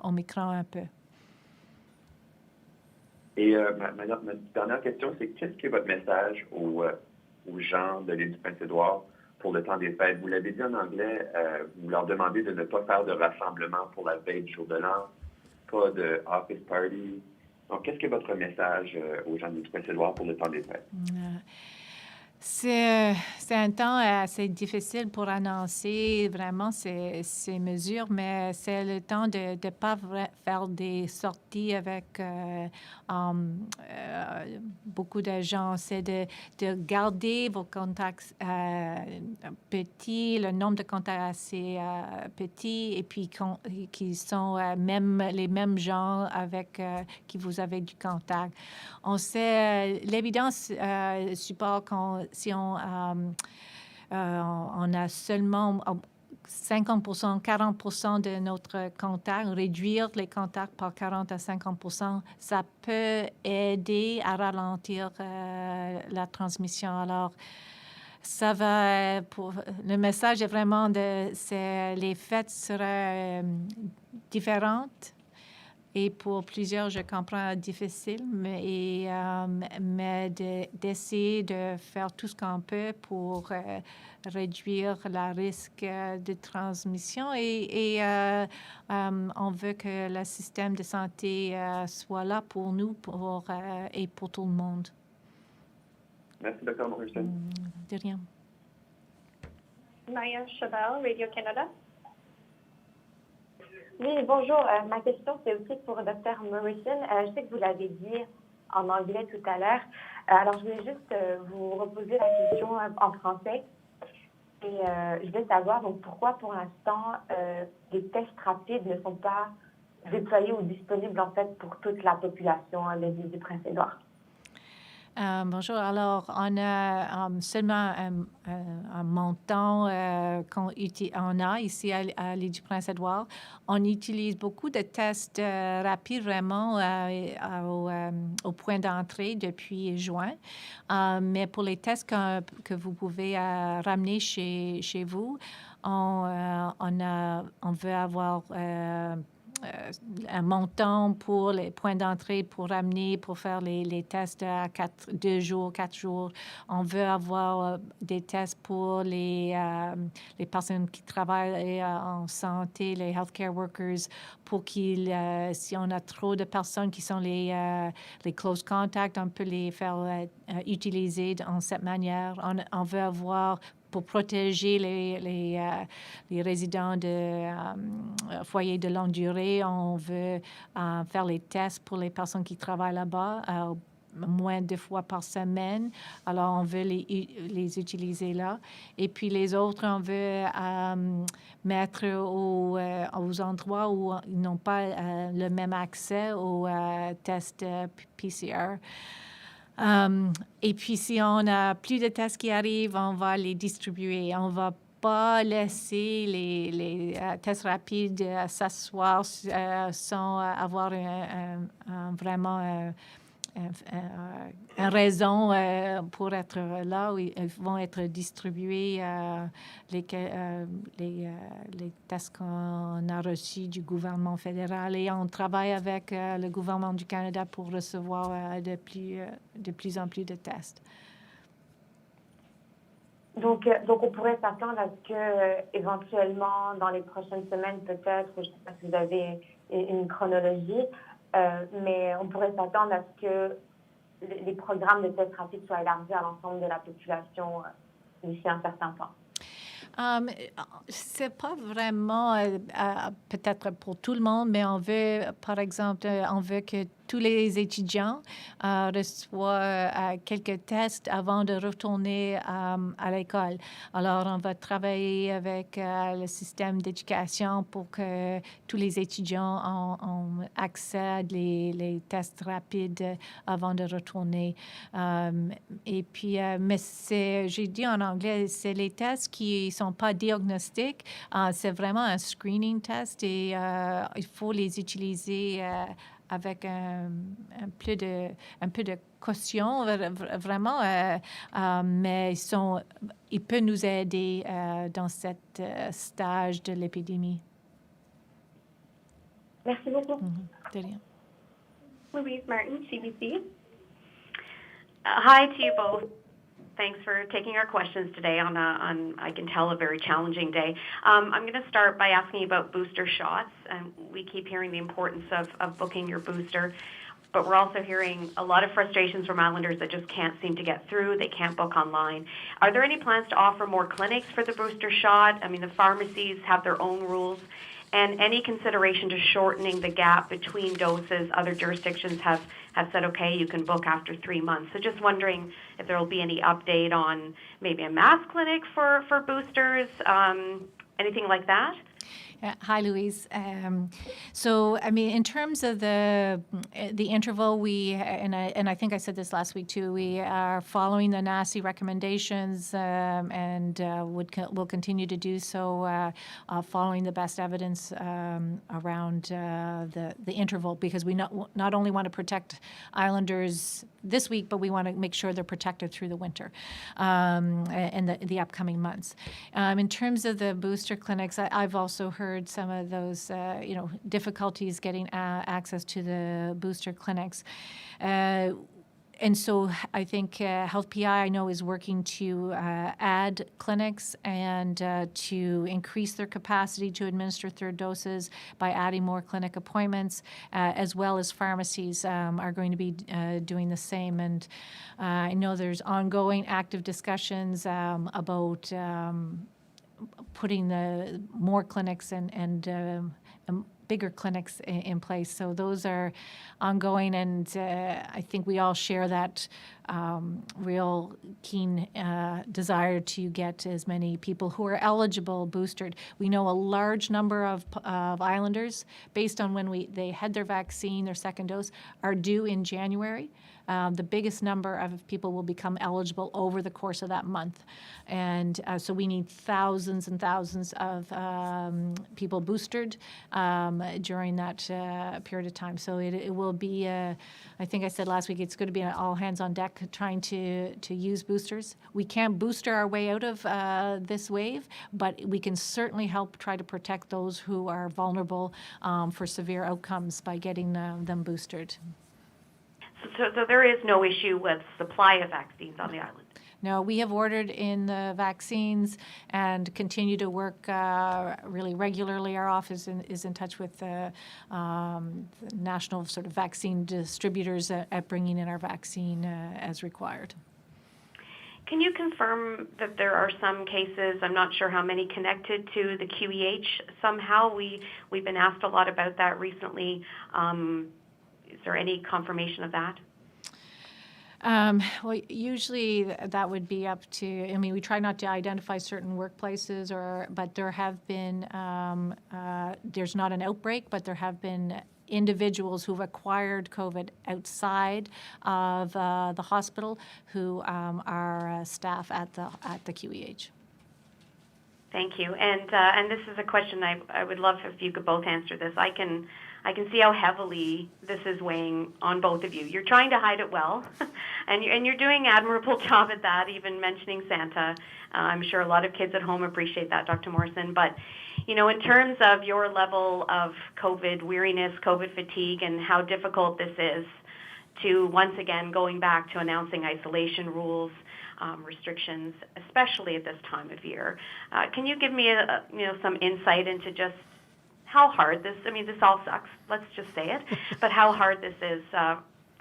Omicron un peu. Et ma dernière question, c'est qu'est-ce qui est votre message aux gens de l'île du Prince-Édouard pour le temps des fêtes? Vous l'avez dit en anglais, vous leur demandez de ne pas faire de rassemblement pour la veille du jour de l'an, pas de office party. Donc, qu'est-ce que votre message aux gens du Prince-Édouard pour le temps des fêtes? C'est un temps assez difficile pour annoncer vraiment ces mesures, mais c'est le temps de ne pas faire des sorties avec beaucoup de gens. C'est de garder vos contacts petits, le nombre de contacts assez petits, et puis qui sont même les mêmes gens avec qui vous avez du contact. On sait, l'évidence support si on a seulement 50%, 40% de notre contact, réduire les contacts par 40 à 50%, ça peut aider à ralentir la transmission. Alors, ça va, le message est vraiment les fêtes seraient différentes. Et pour plusieurs, je comprends, difficile, mais d'essayer de faire tout ce qu'on peut pour réduire le risque de transmission. Et on veut que le système de santé soit là pour nous et pour tout le monde. Merci, Dr. Morrison. De rien. Maya Chabal, Radio-Canada. Oui, bonjour. Ma question, c'est aussi pour Dr. Morrison. Je sais que vous l'avez dit en anglais tout à l'heure. Alors, je voulais juste vous reposer la question en français. Et je voulais savoir donc, pourquoi, pour l'instant, les tests rapides ne sont pas déployés ou disponibles, en fait, pour toute la population de l'île du Prince-Édouard. Bonjour. Alors, on a seulement un montant qu'on a ici à l'île du Prince-Édouard. On utilise beaucoup de tests rapides vraiment au point d'entrée depuis juin. Mais pour les tests que vous pouvez ramener chez vous, on veut avoir un montant pour les points d'entrée pour ramener, pour faire les tests à 2 jours, 4 jours. On veut avoir des tests pour les personnes qui travaillent en santé, les healthcare workers, pour si on a trop de personnes qui sont les close contacts, on peut les faire utiliser en cette manière. On veut avoir pour protéger les résidents de foyers de longue durée. On veut faire les tests pour les personnes qui travaillent là-bas moins de 2 fois par semaine. Alors, on veut les utiliser là. Et puis, les autres, on veut mettre aux endroits où ils n'ont pas le même accès aux tests PCR. Et puis, si on a plus de tests qui arrivent, on va les distribuer. On va pas laisser les tests rapides s'asseoir sans avoir vraiment une raison pour être là où ils vont être distribués les tests qu'on a reçus du gouvernement fédéral, et on travaille avec le gouvernement du Canada pour recevoir de plus en plus de tests. Donc on pourrait s'attendre à ce que, éventuellement, dans les prochaines semaines, peut-être, je ne sais pas si vous avez une chronologie, mais on pourrait s'attendre à ce que les programmes de tests rapides soient élargis à l'ensemble de la population d'ici un certain temps. C'est pas vraiment peut-être pour tout le monde, mais on veut, par exemple, on veut que tous les étudiants reçoivent quelques tests avant de retourner à l'école. Alors, on va travailler avec le système d'éducation pour que tous les étudiants ont accès à les tests rapides avant de retourner. Et puis, mais j'ai dit en anglais, c'est les tests qui ne sont pas diagnostiques. C'est vraiment un screening test, et il faut les utiliser avec un peu de caution, vraiment, mais ils peuvent nous aider dans cet stage de l'épidémie. Merci beaucoup. De rien. Louise Martin, CBC. Hi to you both. Thanks for taking our questions today on I can tell, a very challenging day. I'm going to start by asking you about booster shots. And we keep hearing the importance of booking your booster. but we're also hearing a lot of frustrations from Islanders that just can't seem to get through. They can't book online. Are there any plans to offer more clinics for the booster shot? I mean, the pharmacies have their own rules. And any consideration to shortening the gap between doses? Other jurisdictions have said, okay, you can book after 3 months. So just wondering if there will be any update on maybe a mass clinic for boosters, anything like that? Hi, Louise. So, I mean, in terms of the interval, and I think I said this last week too. We are following the NACI recommendations, and will continue to do so, following the best evidence around the interval, because we not only want to protect Islanders this week, but we want to make sure they're protected through the winter and the upcoming months. In terms of the booster clinics, I've also heard some of those, difficulties getting access to the booster clinics. And so I think Health PI, I know, is working to add clinics and to increase their capacity to administer third doses by adding more clinic appointments, as well as pharmacies are going to be doing the same. And I know there's ongoing active discussions about putting the more clinics and bigger clinics in place. So those are ongoing, and I think we all share that real keen desire to get as many people who are eligible boosted. We know a large number of Islanders, based on when they had their vaccine, their second dose, are due in January. The biggest number of people will become eligible over the course of that month. And so we need thousands and thousands of people boosted during that period of time. So it will be, I think I said last week, it's going to be an all hands on deck trying to use boosters. We can't booster our way out of this wave, but we can certainly help try to protect those who are vulnerable for severe outcomes by getting them boosted. So there is no issue with supply of vaccines on the island? No, we have ordered in the vaccines and continue to work really regularly. Our office is in touch with the national sort of vaccine distributors at bringing in our vaccine as required. Can you confirm that there are some cases, I'm not sure how many, connected to the QEH somehow? We've been asked a lot about that recently. Is there any confirmation of that? Well, usually that would be up to, I mean, we try not to identify certain workplaces, but there have been, there's not an outbreak, but there have been individuals who've acquired COVID outside of the hospital who are staff at the QEH. Thank you. And this is a question I would love if you could both answer this. I can see how heavily this is weighing on both of you. You're trying to hide it well, and you're doing an admirable job at that, even mentioning Santa. I'm sure a lot of kids at home appreciate that, Dr. Morrison. But, in terms of your level of COVID weariness, COVID fatigue, and how difficult this is to, once again, going back to announcing isolation rules, restrictions, especially at this time of year, can you give me some insight into just how hard this all sucks, let's just say it, but how hard this is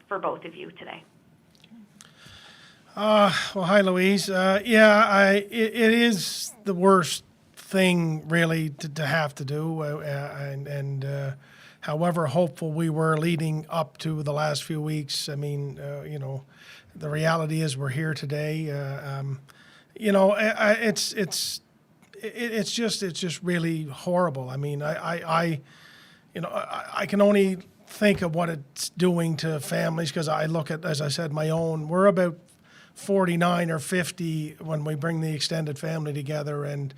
for both of you today? Well, hi, Louise. It is the worst thing really to have to do, and however hopeful we were leading up to the last few weeks, I mean, the reality is we're here today. It's just really horrible. I mean, I can only think of what it's doing to families, because I look at, as I said, my own. We're about 49 or 50 when we bring the extended family together, and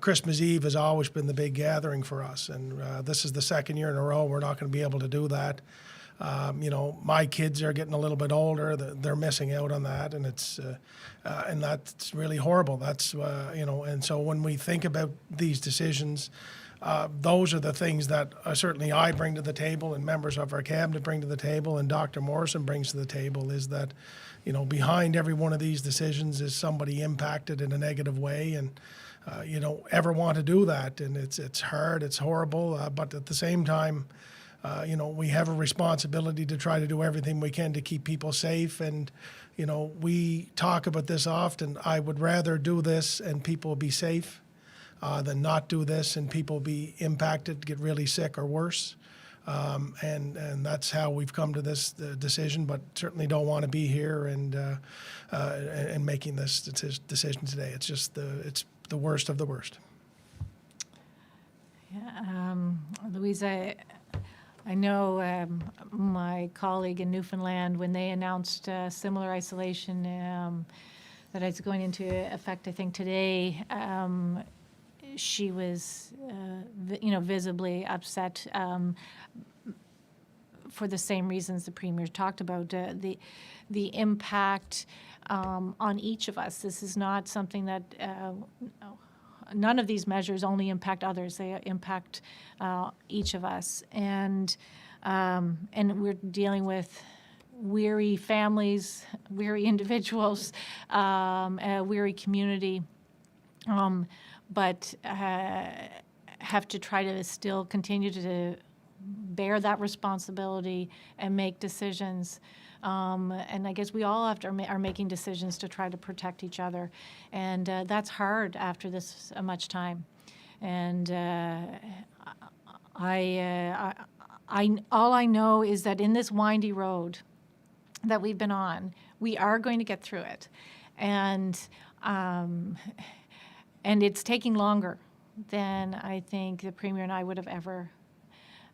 Christmas Eve has always been the big gathering for us. And this is the second year in a row we're not going to be able to do that. My kids are getting a little bit older; they're missing out on that, and and that's really horrible. That's and so when we think about these decisions, those are the things that certainly I bring to the table, and members of our cabinet bring to the table, and Dr. Morrison brings to the table. Is that behind every one of these decisions is somebody impacted in a negative way, and you don't ever want to do that, and it's hard, it's horrible, but at the same time, we have a responsibility to try to do everything we can to keep people safe. And, we talk about this often. I would rather do this and people be safe than not do this and people be impacted, get really sick or worse. And that's how we've come to this decision, but certainly don't want to be here and making this decision today. It's just it's the worst of the worst. Yeah, Louise, I know my colleague in Newfoundland, when they announced similar isolation that is going into effect, I think today, she was, visibly upset for the same reasons the Premier talked about, the impact on each of us. This is not something that none of these measures only impact others; they impact each of us, and we're dealing with weary families, weary individuals, a weary community, but have to try to still continue to bear that responsibility and make decisions. And I guess we all are making decisions to try to protect each other. And that's hard after this much time. And all I know is that in this windy road that we've been on, we are going to get through it. And it's taking longer than I think the Premier and I would have ever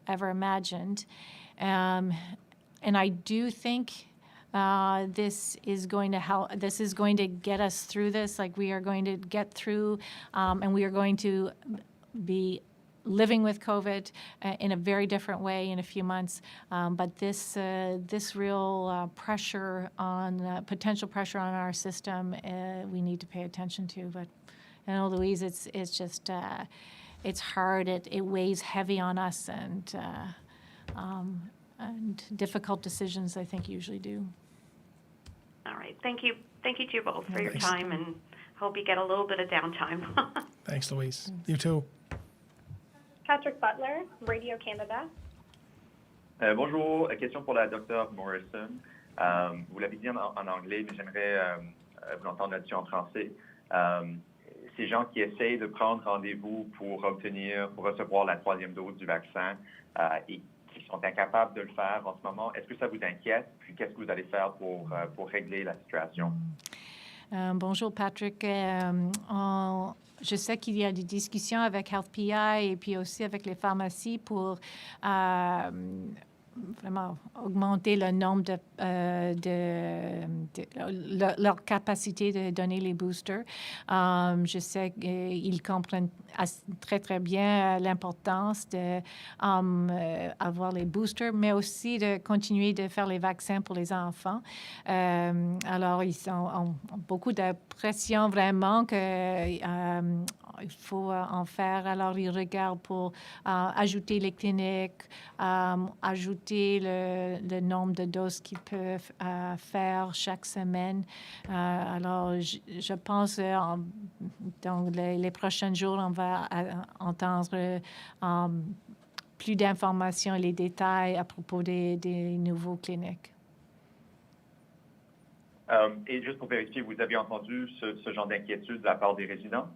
imagined. And I do think this is going to help. This is going to get us through this. Like, we are going to get through, and we are going to be living with COVID in a very different way in a few months. But this real pressure on potential pressure on our system, we need to pay attention to. But Louise, it's just it's hard. It weighs heavy on us, and difficult decisions, I think, usually do. All right. Thank you. Thank you to you both for your time, and hope you get a little bit of downtime. Thanks, Louise. You too. Patrick Butler, Radio Canada. Bonjour. Question pour la Dr. Morrison. Vous l'avez dit en anglais, mais j'aimerais vous entendre là-dessus en français. Ces gens qui essayent de prendre rendez-vous pour recevoir la 3e dose du vaccin et qui sont incapables de le faire en ce moment, est-ce que ça vous inquiète? Puis qu'est-ce que vous allez faire pour régler la situation? Bonjour Patrick. Je sais qu'il y a des discussions avec HealthPI et puis aussi avec les pharmacies pour vraiment augmenter le nombre leur capacité de donner les boosters. Je sais qu'ils comprennent très, très bien l'importance d'avoir les boosters, mais aussi de continuer de faire les vaccins pour les enfants. Alors, ils ont beaucoup de pression vraiment il faut en faire. Alors, ils regardent pour ajouter les cliniques, ajouter le nombre de doses qu'ils peuvent faire chaque semaine. Alors, je pense dans les prochains jours, on va entendre plus d'informations et les détails à propos des nouveaux cliniques. Et juste pour vérifier, vous avez entendu ce genre d'inquiétude de la part des résidents?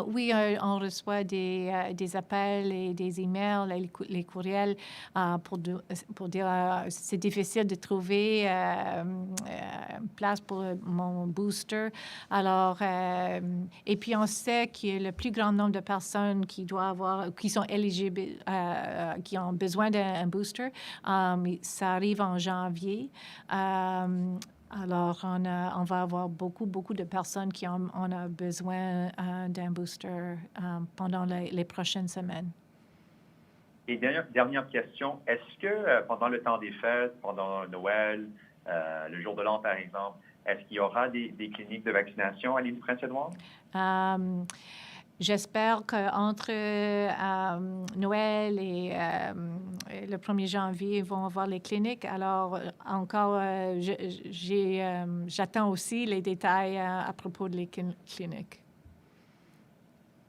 Oui, on reçoit des appels et des emails, les courriels pour dire c'est difficile de trouver une place pour mon booster. Alors, et puis on sait que le plus grand nombre de personnes qui sont éligibles, qui ont besoin d'un booster, ça arrive en janvier. Alors, on va avoir beaucoup de personnes qui ont besoin d'un booster pendant les prochaines semaines. Et dernière question, est-ce que pendant le temps des fêtes, pendant Noël, le jour de l'an par exemple, est-ce qu'il y aura des cliniques de vaccination à l'île du Prince-Édouard? J'espère qu'entre Noël et le 1er janvier, ils vont avoir les cliniques. Alors, encore, j'attends aussi les détails à propos des cliniques.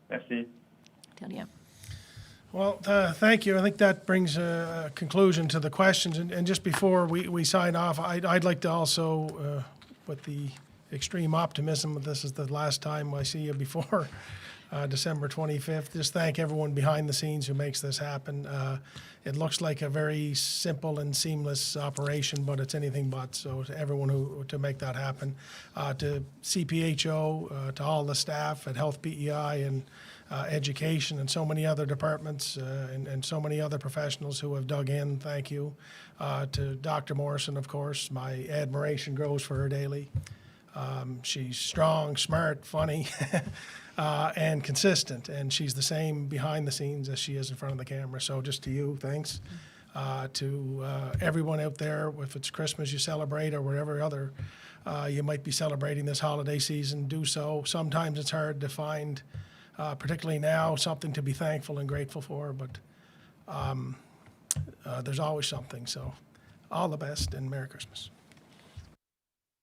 Merci. De rien. Well, thank you. I think that brings a conclusion to the questions. And just before we sign off, I'd like to also, with the extreme optimism that this is the last time I see you before December 25th, just thank everyone behind the scenes who makes this happen. It looks like a very simple and seamless operation, but it's anything but. So to everyone who to make that happen, to CPHO, to all the staff at Health PEI and education and so many other departments and so many other professionals who have dug in, thank you. To Dr. Morrison, of course, my admiration grows for her daily. She's strong, smart, funny, and consistent, and she's the same behind the scenes as she is in front of the camera. So just to you, thanks. To everyone out there, if it's Christmas you celebrate or whatever other you might be celebrating this holiday season, do so. Sometimes it's hard to find, particularly now, something to be thankful and grateful for, but there's always something. So all the best and Merry Christmas.